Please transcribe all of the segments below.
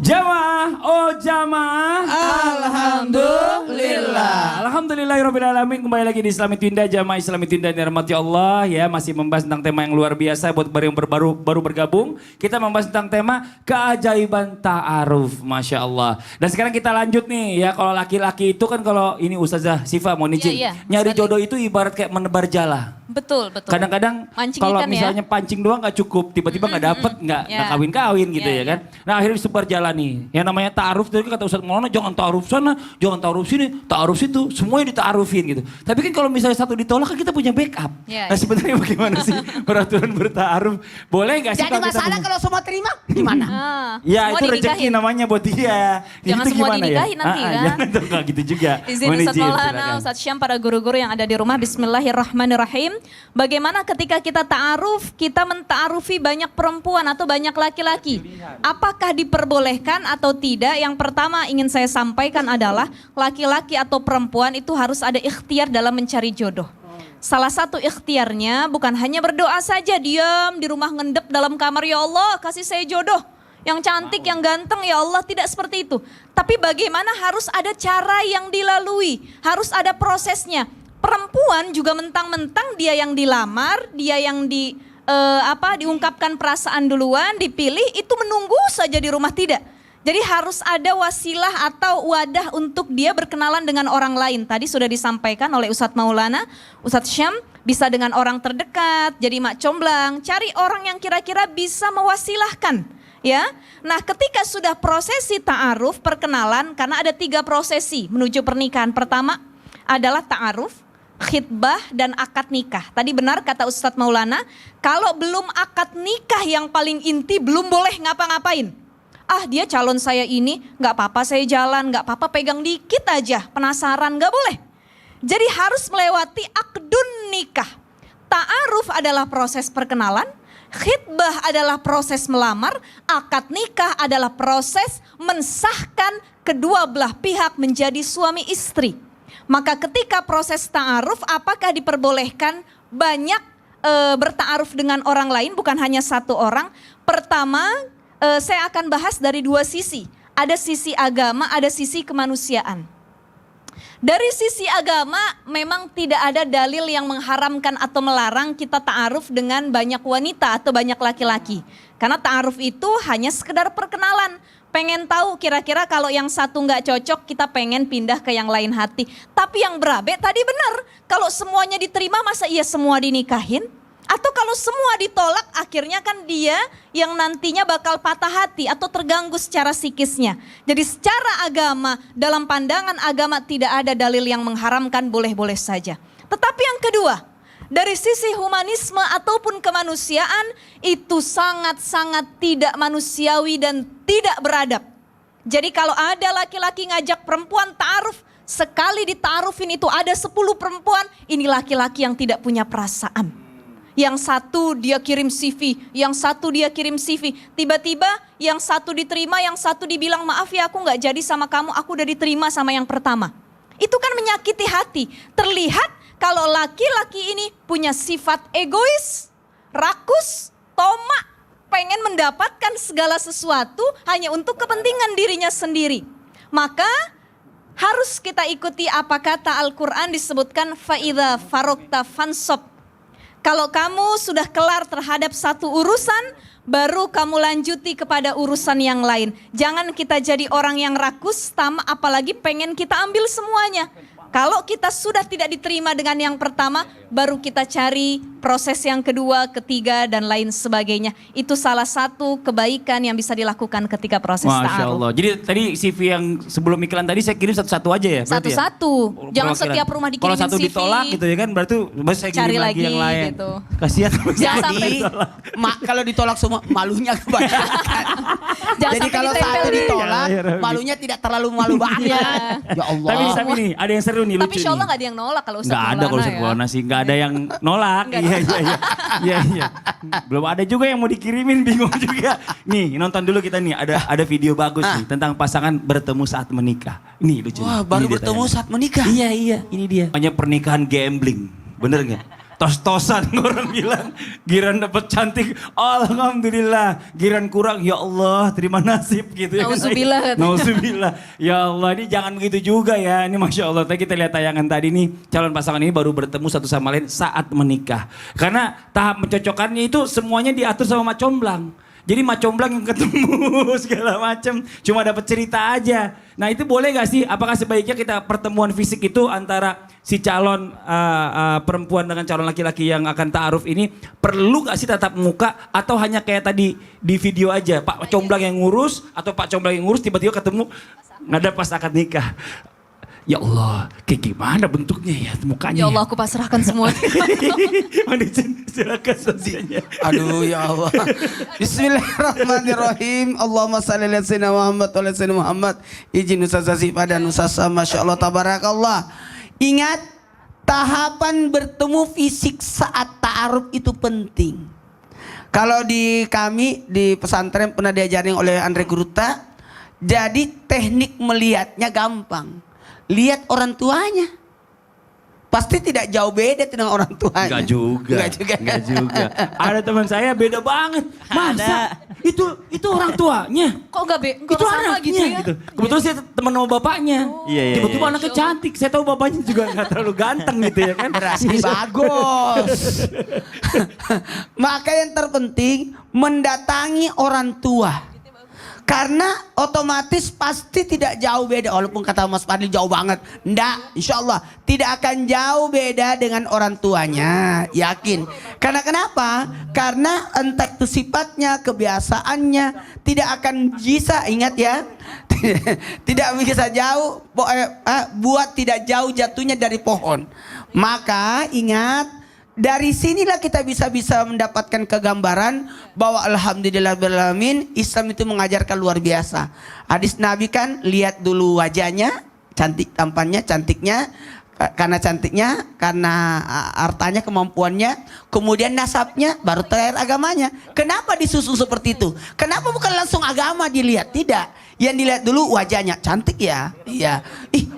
Jamaah, oh jamaah. Alhamdulillah. Alhamdulillahirrabbilalamin. Kembali lagi di Islami Twinda, jamaah Islami Twinda yang dirahmati Allah. Ya, masih membahas tentang tema yang luar biasa buat yang baru bergabung. Kita membahas tentang tema keajaiban ta'aruf. Masya Allah. Dan sekarang kita lanjut nih ya. Kalau laki-laki itu kan kalau ini Ustazah Sifa mau izin. Nyari jodoh itu ibarat kayak menebar jala. Betul. Kadang-kadang kalau misalnya pancing doang gak cukup. Tiba-tiba gak dapet, gak kawin-kawin gitu ya kan. Nah akhirnya disebar jalan nih. Yang namanya ta'aruf, tadi kata Ustadz Maulana jangan ta'aruf sana, jangan ta'aruf sini, ta'aruf situ. Semuanya dita'arufin gitu. Tapi kan kalau misalnya satu ditolak kan kita punya backup. Nah sebenarnya bagaimana sih peraturan berta'aruf? Boleh gak sih? Jadi masalah kalau semua terima gimana? Ya itu rezeki namanya buat dia. Jangan itu semua gimana dinikahin nanti kan. Jangan gak gitu juga. Izin Ustadz Maulana, Ustadz Syam, para guru-guru yang ada di rumah. Bismillahirrahmanirrahim. Bagaimana ketika kita ta'aruf, kita menta'arufi banyak perempuan atau banyak laki-laki? Apakah diperbolehkan atau tidak? Yang pertama ingin saya sampaikan adalah laki-laki atau perempuan itu harus ada ikhtiar dalam mencari jodoh. Salah satu ikhtiarnya bukan hanya berdoa saja, diam di rumah ngendep dalam kamar, ya Allah kasih saya jodoh yang cantik, yang ganteng, ya Allah, tidak seperti itu. Tapi bagaimana harus ada cara yang dilalui, harus ada prosesnya. Perempuan juga mentang-mentang dia yang dilamar, dia yang diungkapkan perasaan duluan, dipilih, itu menunggu saja di rumah, tidak. Jadi harus ada wasilah atau wadah untuk dia berkenalan dengan orang lain. Tadi sudah disampaikan oleh Ustadz Maulana, Ustadz Syam, bisa dengan orang terdekat, jadi mak comblang, cari orang yang kira-kira bisa mewasilahkan. Ya, nah ketika sudah prosesi ta'aruf, perkenalan, karena ada 3 prosesi menuju pernikahan. Pertama adalah ta'aruf, khitbah, dan akad nikah. Tadi benar kata Ustadz Maulana, kalau belum akad nikah yang paling inti belum boleh ngapa-ngapain. Ah dia calon saya ini, gak apa-apa saya jalan, gak apa-apa pegang dikit aja, penasaran, gak boleh. Jadi harus melewati akdun nikah. Ta'aruf adalah proses perkenalan, khitbah adalah proses melamar, akad nikah adalah proses mensahkan kedua belah pihak menjadi suami istri. Maka ketika proses ta'aruf, apakah diperbolehkan banyak berta'aruf dengan orang lain, bukan hanya satu orang. Pertama, saya akan bahas dari 2 sisi. Ada sisi agama, ada sisi kemanusiaan. Dari sisi agama memang tidak ada dalil yang mengharamkan atau melarang kita ta'aruf dengan banyak wanita atau banyak laki-laki. Karena ta'aruf itu hanya sekedar perkenalan. Pengen tahu kira-kira kalau yang satu nggak cocok, kita pengen pindah ke yang lain hati. Tapi yang berabe tadi benar, kalau semuanya diterima masa iya semua dinikahin? Atau kalau semua ditolak akhirnya kan dia yang nantinya bakal patah hati atau terganggu secara psikisnya. Jadi secara agama, dalam pandangan agama tidak ada dalil yang mengharamkan, boleh-boleh saja. Tetapi yang kedua, dari sisi humanisme ataupun kemanusiaan itu sangat-sangat tidak manusiawi dan tidak beradab. Jadi kalau ada laki-laki ngajak perempuan ta'aruf, sekali dita'arufin itu ada 10 perempuan, ini laki-laki yang tidak punya perasaan. Yang satu dia kirim CV, yang satu dia kirim CV. Tiba-tiba yang satu diterima, yang satu dibilang maaf ya aku gak jadi sama kamu, aku udah diterima sama yang pertama. Itu kan menyakiti hati. Terlihat kalau laki-laki ini punya sifat egois, rakus, tomak, pengen mendapatkan segala sesuatu hanya untuk kepentingan dirinya sendiri. Maka harus kita ikuti apa kata Al-Quran, disebutkan fa'idha farokta fansob. Kalau kamu sudah kelar terhadap satu urusan, baru kamu lanjuti kepada urusan yang lain. Jangan kita jadi orang yang rakus, tamak, apalagi pengen kita ambil semuanya. Kalau kita sudah tidak diterima dengan yang pertama, baru kita cari proses yang kedua, ketiga, dan lain sebagainya. Itu salah satu kebaikan yang bisa dilakukan ketika proses ta'aruf. Masya Allah. Jadi tadi CV yang sebelum iklan tadi saya kirim satu-satu aja ya? Satu-satu. Jangan setiap rumah dikirim CV. Kalau satu ditolak gitu ya kan, berarti saya kirim lagi yang lain. Gitu. Kasihan. Jadi kalau ditolak semua malunya kebanyakan. Jadi kalau satu ditolak, malunya tidak terlalu malu banget. Ya Allah. Tapi nih ada yang seru nih, lucu. Tapi insya Allah gak ada yang nolak kalau Ustadz Maulana. Gak ada kalau Ustadz Maulana sih, gak ada yang nolak. Iya. Belum ada juga yang mau dikirimin, bingung juga. Nih nonton dulu kita nih, ada video bagus nih tentang pasangan bertemu saat menikah. Ini lucu. Wah baru bertemu saat menikah? Iya, ini dia. Hanya pernikahan gambling, bener gak? tos-tosan orang bilang. Giran dapat cantik, alhamdulillah. Giran kurang, ya Allah terima nasib gitu ya. Nauzubillah. Nauzubillah. Ya Allah, ini jangan begitu juga ya. Ini Masya Allah, tadi kita lihat tayangan tadi nih. Calon pasangan ini baru bertemu satu sama lain saat menikah. Karena tahap mencocokkannya itu semuanya diatur sama Mak Comblang. Jadi Mak Comblang yang ketemu segala macam, cuma dapat cerita aja. Nah itu boleh gak sih? Apakah sebaiknya kita pertemuan fisik itu antara si calon perempuan dengan calon laki-laki yang akan ta'aruf ini perlu gak sih tatap muka atau hanya kayak tadi di video aja Pak Comblang yang ngurus atau Pak Comblang yang ngurus tiba-tiba ketemu nggak ada pas akad nikah. Ya Allah, kayak gimana bentuknya ya mukanya? Ya Allah, aku pasrahkan semua. Silakan sosialnya. Aduh ya Allah. Bismillahirrahmanirrahim. Allahumma salli ala sayyidina Muhammad wa ala sayyidina Muhammad. Izin Ustaz Zipa dan Ustaz Masya Allah tabarakallah. Ingat, tahapan bertemu fisik saat ta'aruf itu penting. Kalau di kami di pesantren pernah diajarin oleh Andre Guruta. Jadi teknik melihatnya gampang. Lihat orang tuanya. Pasti tidak jauh beda dengan orang tuanya. Enggak juga. Enggak juga. Ada teman saya beda banget. Masa? Itu orang tuanya. Kok gak Itu sama anaknya gitu ya? gitu. Kebetulan saya teman sama bapaknya. Tiba-tiba anaknya cantik. Saya tahu bapaknya juga gak terlalu ganteng gitu ya kan. Berarti bagus. Maka yang terpenting mendatangi orang tua. Karena otomatis pasti tidak jauh beda. Walaupun kata Mas Fadli jauh banget. Nggak, insya Allah tidak akan jauh beda dengan orang tuanya. Yakin. Karena kenapa? Karena entah itu sifatnya, kebiasaannya. Tidak akan bisa, ingat ya. Tidak bisa jauh, buat tidak jauh jatuhnya dari pohon. Maka ingat. Dari sinilah kita bisa mendapatkan kegambaran bahwa alhamdulillahirrahmanirrahim Islam itu mengajarkan luar biasa. Hadis Nabi kan lihat dulu wajahnya, cantik tampannya, cantiknya, karena hartanya, kemampuannya, kemudian nasabnya, baru terakhir agamanya. Kenapa disusun seperti itu? Kenapa bukan langsung agama dilihat? Tidak. Yang dilihat dulu wajahnya, cantik ya, iya,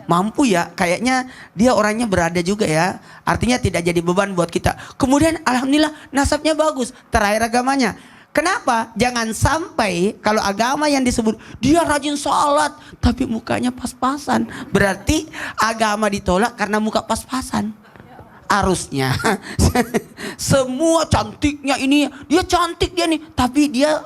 mampu ya, kayaknya dia orangnya berada juga ya. Artinya tidak jadi beban buat kita. Kemudian alhamdulillah nasabnya bagus, terakhir agamanya. Kenapa? Jangan sampai kalau agama yang disebut dia rajin sholat tapi mukanya pas-pasan. Berarti agama ditolak karena muka pas-pasan. Harusnya semua cantiknya ini dia cantik dia nih, tapi dia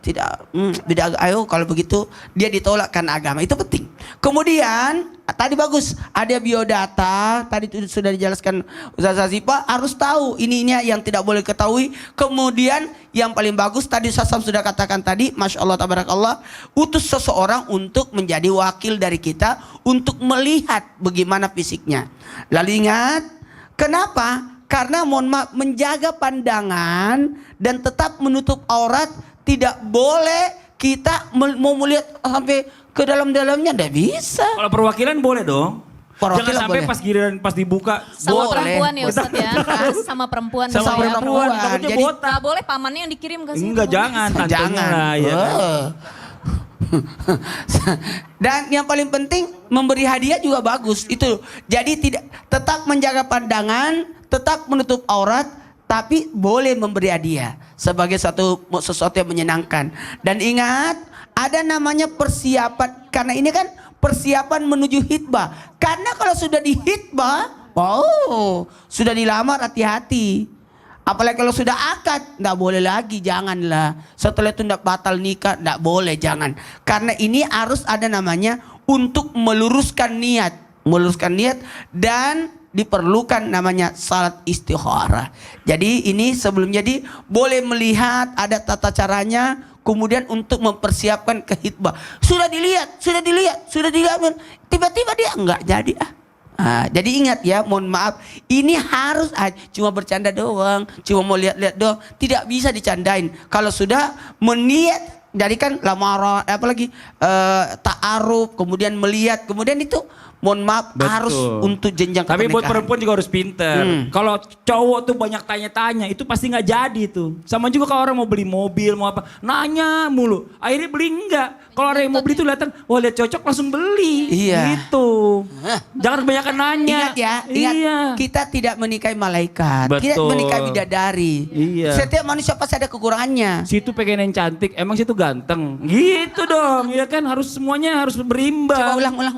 tidak beda. Ayo kalau begitu dia ditolak karena agama, itu penting. Kemudian tadi bagus ada biodata, tadi sudah dijelaskan Ustaz Zipa, harus tahu ininya yang tidak boleh ketahui. Kemudian yang paling bagus tadi Ustaz Sam sudah katakan tadi, Masya Allah tabarakallah, utus seseorang untuk menjadi wakil dari kita untuk melihat bagaimana fisiknya. Lalu ingat, kenapa? Karena mohon maaf, menjaga pandangan dan tetap menutup aurat. Tidak boleh kita mau melihat sampai ke dalam-dalamnya, tidak bisa. Kalau perwakilan boleh dong. Perwakilan jangan sampai boleh. pas dibuka Sama boleh. perempuan ya Ustaz ya. Sama perempuan. Sama misalnya. perempuan. Takutnya Jadi- botak. Nggak boleh pamannya yang dikirim ke situ. Enggak, jangan. Tantenya Jangan. lah, ya kan? Dan yang paling penting memberi hadiah juga bagus itu. Jadi tetap menjaga pandangan, tetap menutup aurat, tapi boleh memberi hadiah sebagai sesuatu yang menyenangkan. Dan ingat, ada namanya persiapan, karena ini kan persiapan menuju hitbah. Karena kalau sudah di hitbah, sudah dilamar, hati-hati. Apalagi kalau sudah akad, nggak boleh lagi, janganlah. Setelah itu nggak batal nikah, nggak boleh, jangan. Karena ini harus ada namanya untuk meluruskan niat, dan diperlukan namanya salat istikharah. Jadi ini sebelum jadi boleh melihat ada tata caranya, kemudian untuk mempersiapkan ke hitbah. Sudah dilihat, tiba-tiba dia nggak jadi jadi ingat ya, mohon maaf, ini harus cuma bercanda doang, cuma mau lihat-lihat doang, tidak bisa dicandain. Kalau sudah meniat Jadi kan lamaran, apalagi ta'aruf, kemudian melihat, kemudian itu mohon maaf Betul. harus untuk jenjang Tapi buat pernikahan. perempuan juga harus pinter. Kalau cowok tuh banyak tanya-tanya, itu pasti nggak jadi tuh. Sama juga kalau orang mau beli mobil, mau apa, nanya mulu. Akhirnya beli enggak. Kalau orang yang mau beli tuh datang, wah lihat cocok langsung beli. Iya. Gitu. Jangan kebanyakan nanya. Ingat ya, ingat Iya. kita tidak menikahi malaikat, kita Betul. menikahi bidadari. Iya. Setiap manusia pasti ada kekurangannya. Situ pengen yang cantik, emang situ ganteng. Gitu dong, ya kan harus semuanya harus berimbang. Coba ulang.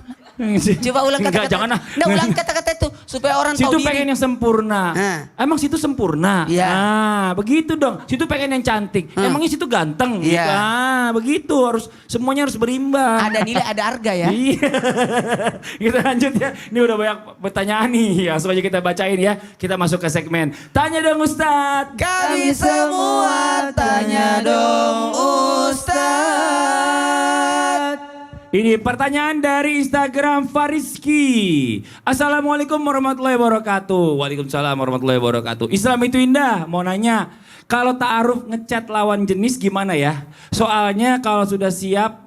Coba ulang Enggak, kata-kata. jangan ah. Nah, ulang kata-kata itu supaya orang tahu Situ diri. pengen yang sempurna. Nah. Emang situ sempurna? Iya. Nah, begitu dong. Situ pengen yang cantik. Emangnya situ ganteng? Iya. Nah, begitu. Semuanya harus berimbang. Ada nilai, ada harga ya. Iya. Kita lanjut ya. Ini udah banyak pertanyaan nih. Langsung aja kita bacain ya. Kita masuk ke segmen Tanya Dong Ustadz. Kami semua tanya dong Ustaz. Ini pertanyaan dari Instagram Fariski. Assalamualaikum warahmatullahi wabarakatuh. Waalaikumsalam warahmatullahi wabarakatuh. Islam itu indah. Mau nanya, kalau ta'aruf ngechat lawan jenis gimana ya? Soalnya kalau sudah siap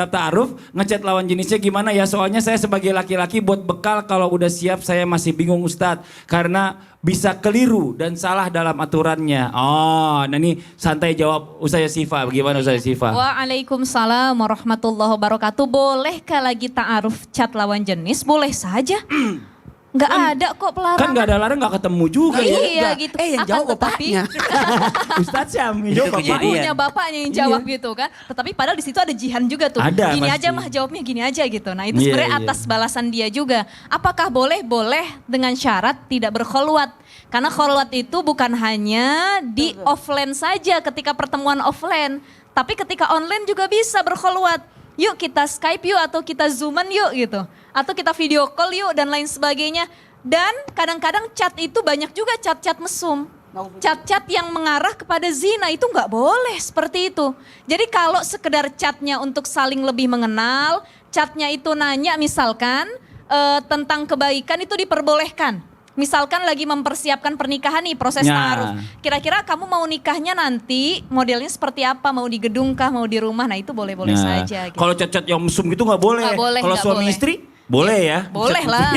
ta'aruf ngechat lawan jenisnya gimana ya? Soalnya saya sebagai laki-laki buat bekal kalau udah siap saya masih bingung Ustadz. Karena bisa keliru dan salah dalam aturannya. Oh, nah ini santai jawab Ustazah Sifa. Bagaimana Ustazah Sifa? Waalaikumsalam warahmatullahi wabarakatuh. Bolehkah lagi ta'aruf chat lawan jenis? Boleh saja. Nggak ada kok pelarangan. Kan nggak ada larang nggak ketemu juga ya. Iya gitu. yang Akan jawab tetapi bapaknya. Ustadz Syam Itu jawab kejadian. apa? ibunya bapaknya yang jawab gitu kan. Tetapi padahal di situ ada jihan juga tuh. Ada, Gini pasti. aja mah jawabnya gini aja gitu. Nah itu Iya, sebenarnya iya. atas balasan dia juga. Apakah boleh? Boleh dengan syarat tidak berkhulwat. Karena khulwat itu bukan hanya di offline saja ketika pertemuan offline. Tapi ketika online juga bisa berkhulwat. Yuk kita Skype yuk atau kita Zooman yuk gitu. Atau kita video call yuk dan lain sebagainya. Dan kadang-kadang chat itu banyak juga chat-chat mesum. Chat-chat yang mengarah kepada zina itu nggak boleh seperti itu. Jadi kalau sekedar chatnya untuk saling lebih mengenal, chatnya itu nanya misalkan tentang kebaikan itu diperbolehkan. Misalkan lagi mempersiapkan pernikahan nih proses Ya. ta'aruf. Kira-kira kamu mau nikahnya nanti modelnya seperti apa? Mau di gedung kah? Mau di rumah? Nah itu boleh-boleh Nah, saja. Gitu. kalau chat-chat yang mesum gitu nggak boleh. Nggak boleh, Kalau nggak suami boleh. istri boleh ya. Boleh lah.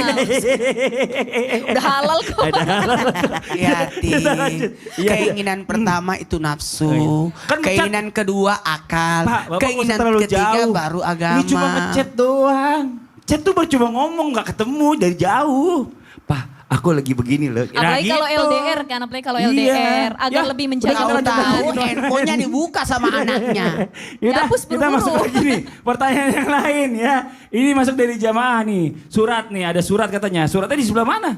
Udah halal kok. Hati-hati. Kita lanjut. Iya, Keinginan pertama itu nafsu. Oh, iya. Kan Keinginan kedua akal. Pak, Bapak nggak usah Keinginan terlalu ketiga jauh. baru agama. Ini cuma ngechat doang. Chat tuh baru cuma ngomong nggak ketemu dari jauh. Pak, aku lagi begini loh. Nah, Apalagi kalau gitu. LDR kan, apalagi kalau Iya. LDR agar Ya, lebih udah kita Tahu lanjut menjauhkan. tahu handphonenya dibuka sama anaknya. Yaudah, Hapus kita buru-buru. masuk lagi nih. Pertanyaan yang lain ya. Ini masuk dari jamaah nih. Surat nih, ada surat katanya. Suratnya di sebelah mana?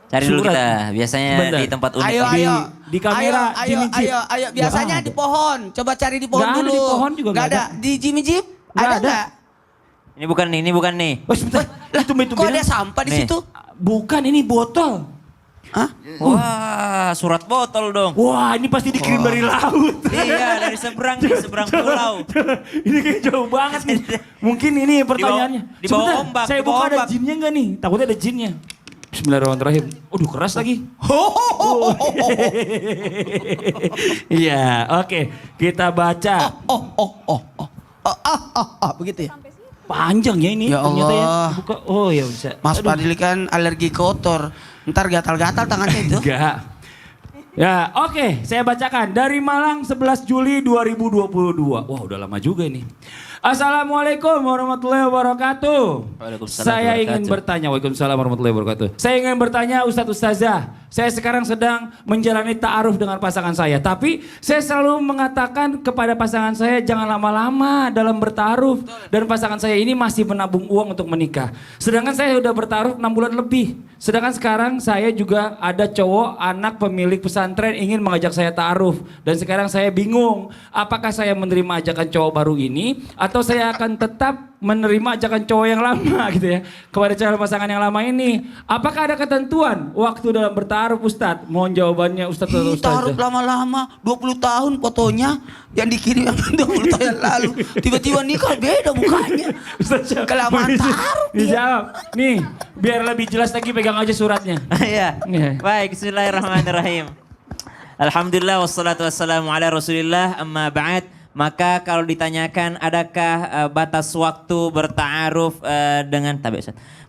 Cari dulu Surat. kita, biasanya Sebentar. di tempat unik. Ayo, nih. ayo. di kamera, Ayo, Jimmy Jeep. ayo. Biasanya Nggak di ada. pohon. Coba cari di pohon Nggak ada, dulu. di pohon juga Nggak nggak ada. Di Jimmy Jeep? Nggak Ada ada. nggak? Ini bukan nih. Oh sebentar. Itu Kok ada sampah di Nih. situ? Bukan, ini botol. Hah? Wah, surat botol dong. Wah, ini pasti dikirim dari laut. Iya, dari seberang pulau. Ini kayak jauh banget nih. Mungkin ini pertanyaannya. Di bawah Sebentar, ombak, saya di bawah buka ada ombak. jinnya nggak nih? Takutnya ada jinnya. Bismillahirrahmanirrahim. Aduh keras lagi. Iya, oke. Kita baca. Begitu ya? Panjang ya ini Ya ternyata ya. Allah. Buka. Oh ya bisa. Mas Aduh. Fadli kan alergi kotor. Ntar gatal-gatal tangannya itu. Enggak. Ya, oke, saya bacakan dari Malang 11 Juli 2022. Wah, udah lama juga ini. Assalamualaikum warahmatullahi wabarakatuh. Waalaikumsalam Saya ingin wabarakatuh. bertanya, Waalaikumsalam warahmatullahi wabarakatuh. Saya ingin bertanya Ustadz Ustazah, saya sekarang sedang menjalani ta'aruf dengan pasangan saya. Tapi saya selalu mengatakan kepada pasangan saya jangan lama-lama dalam bertaruh. Dan pasangan saya ini masih menabung uang untuk menikah. Sedangkan saya sudah bertaruh 6 bulan lebih. Sedangkan sekarang saya juga ada cowok anak pemilik pesantren ingin mengajak saya ta'aruf. Dan sekarang saya bingung apakah saya menerima ajakan cowok baru ini atau saya akan tetap menerima ajakan cowok yang lama gitu ya. Kepada calon pasangan yang lama ini. Apakah ada ketentuan waktu dalam bertaruh Ustadz? Mohon jawabannya Ustadz atau Taruh Ustazah. lama-lama 20 tahun fotonya yang dikirim yang 20 tahun yang lalu. Tiba-tiba nikah beda mukanya. Ustadz Syam, Kelamaan taruh dia. dijawab. Nih, biar lebih jelas lagi pegang aja suratnya. Iya. Iya. Baik, bismillahirrahmanirrahim. Alhamdulillah wassalatu wassalamu ala Rasulillah amma ba'd. Maka kalau ditanyakan adakah batas waktu berta'aruf dengan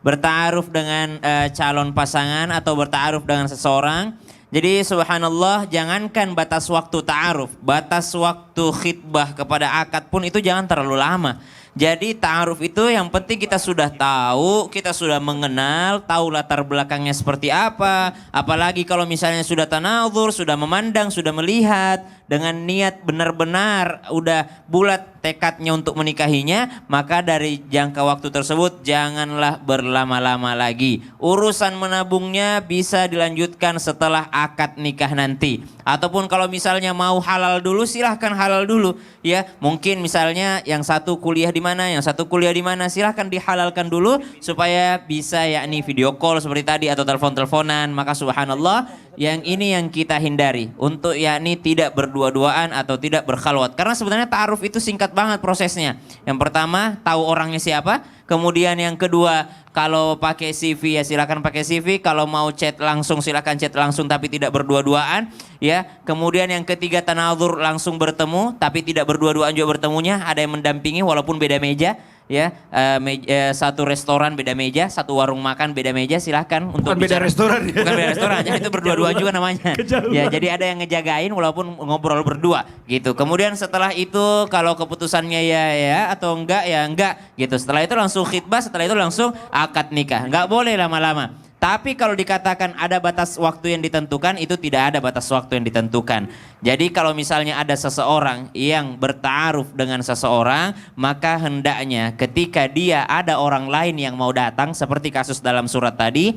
berta'aruf dengan calon pasangan atau berta'aruf dengan seseorang. Jadi subhanallah, jangankan batas waktu ta'aruf, batas waktu khitbah kepada akad pun itu jangan terlalu lama. Jadi ta'aruf itu yang penting kita sudah tahu, kita sudah mengenal, tahu latar belakangnya seperti apa. Apalagi kalau misalnya sudah tanadzur, sudah memandang, sudah melihat dengan niat benar-benar udah bulat tekadnya untuk menikahinya, maka dari jangka waktu tersebut janganlah berlama-lama lagi. Urusan menabungnya bisa dilanjutkan setelah akad nikah nanti. Ataupun kalau misalnya mau halal dulu, silahkan halal dulu ya. Mungkin misalnya yang satu kuliah di mana, yang satu kuliah di mana, silahkan dihalalkan dulu supaya bisa yakni video call seperti tadi atau telepon-teleponan. Maka subhanallah, yang ini yang kita hindari untuk yakni tidak berdua-duaan atau tidak berkhalwat. Karena sebenarnya ta'aruf itu singkat banget prosesnya. Yang pertama, tahu orangnya siapa. Kemudian yang kedua, kalau pakai CV ya silakan pakai CV. Kalau mau chat langsung silakan chat langsung tapi tidak berdua-duaan ya. Kemudian yang ketiga, tanadzur, langsung bertemu tapi tidak berdua-duaan juga bertemunya. Ada yang mendampingi walaupun beda meja ya. Satu restoran beda meja, satu warung makan beda meja, silahkan untuk Bukan beda restoran ya. Bukan beda restoran, jadi itu berdua-duaan juga namanya. Ya, jadi ada yang ngejagain walaupun ngobrol berdua gitu. Kemudian setelah itu kalau keputusannya ya atau enggak ya enggak gitu. Setelah itu langsung khitbah, setelah itu langsung akad nikah. Enggak boleh lama-lama. Tapi kalau dikatakan ada batas waktu yang ditentukan, itu tidak ada batas waktu yang ditentukan. Jadi kalau misalnya ada seseorang yang berta'aruf dengan seseorang, maka hendaknya ketika dia ada orang lain yang mau datang, seperti kasus dalam surat tadi,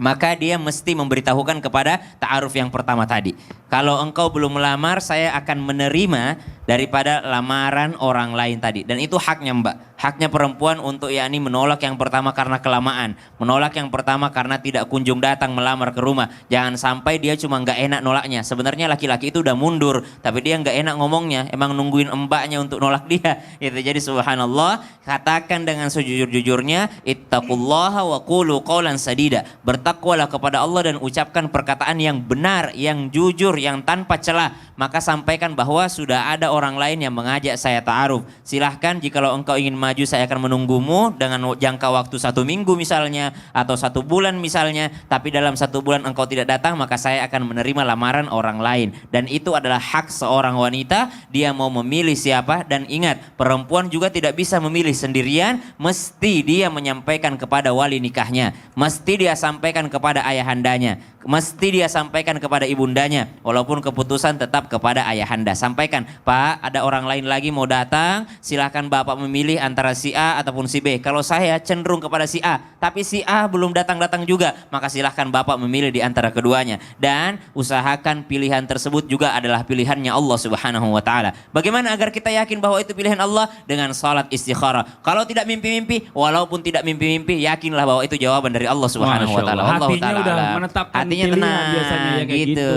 maka dia mesti memberitahukan kepada ta'aruf yang pertama tadi. Kalau engkau belum melamar, saya akan menerima daripada lamaran orang lain tadi. Dan itu haknya Mbak. Haknya perempuan untuk yakni menolak yang pertama karena kelamaan. Menolak yang pertama karena tidak kunjung datang melamar ke rumah. Jangan sampai dia cuma nggak enak nolaknya. Sebenarnya laki-laki itu udah mundur, tapi dia nggak enak ngomongnya. Emang nungguin mbaknya untuk nolak dia. Gitu. Jadi subhanallah, katakan dengan sejujur-jujurnya, ittaqullaha wa qulu qawlan sadida. Bertakwalah kepada Allah dan ucapkan perkataan yang benar, yang jujur, yang tanpa celah. Maka sampaikan bahwa sudah ada orang lain yang mengajak saya ta'aruf. Silahkan jikalau engkau ingin maju, saya akan menunggumu dengan jangka waktu 1 minggu misalnya, atau 1 bulan misalnya. Tapi dalam 1 bulan engkau tidak datang, maka saya akan menerima lamaran orang lain. Dan itu adalah hak seorang wanita, dia mau memilih siapa. Dan ingat, perempuan juga tidak bisa memilih sendirian, mesti dia menyampaikan kepada wali nikahnya, mesti dia sampaikan kepada ayahandanya, mesti dia sampaikan kepada ibundanya. Walaupun keputusan tetap kepada ayahanda. Sampaikan, Pak, ada orang lain lagi mau datang, silahkan Bapak memilih antara si A ataupun si B. Kalau saya cenderung kepada si A, tapi si A belum datang-datang juga, maka silahkan Bapak memilih di antara keduanya. Dan usahakan pilihan tersebut juga adalah pilihannya Allah Subhanahu wa Ta'ala. Bagaimana agar kita yakin bahwa itu pilihan Allah? Dengan salat istikharah. Kalau tidak mimpi-mimpi, walaupun tidak mimpi-mimpi, yakinlah bahwa itu jawaban dari Allah Subhanahu wa Ta'ala. Allah Hatinya Ta'ala udah alam. menetapkan Hatinya pilihan tenang biasanya ya, kayak gitu.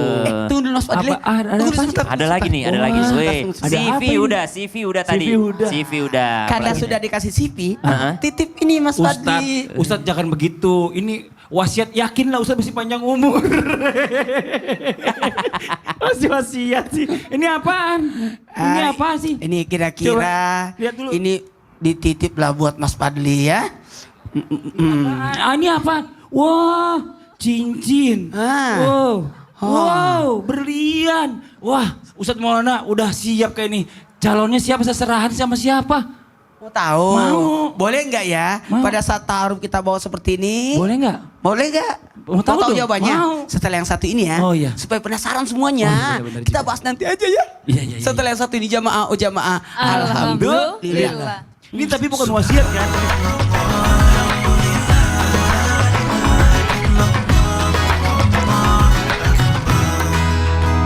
Tunggu dulu Mas Fadli. Ada lagi nih, ada lagi. Weh, Ada apa CV ini? udah, CV udah tadi. CV udah. CV udah. Karena Apalagi? sudah dikasih CV, Heeh. titip ini Mas Fadli. Ustadz jangan begitu. Ini wasiat, yakinlah Ustadz masih panjang umur. Masih wasiat sih. Ini apaan? Ini Ah, apa sih? Ini kira-kira Coba, lihat dulu. ini dititip lah buat Mas Fadli ya. Ini apa? Wah, cincin. Ah. Wow. Oh. Wow, berlian. Wah, Ustadz Maulana udah siap kayak ini. Calonnya siapa, seserahan sama siapa? Mau tahu? Mau. Boleh nggak ya? Mau. Pada saat taruh kita bawa seperti ini. Boleh nggak? Boleh nggak? Mau tahu dong? jawabannya? Mau. Setelah yang satu ini ya. Oh, iya. Supaya penasaran semuanya. Oh, iya, benar Kita juga. bahas nanti aja ya. Iya. Setelah yang satu ini jamaah, oh jamaah. Alhamdulillah. Alhamdulillah. Ini tapi bukan wasiat kan?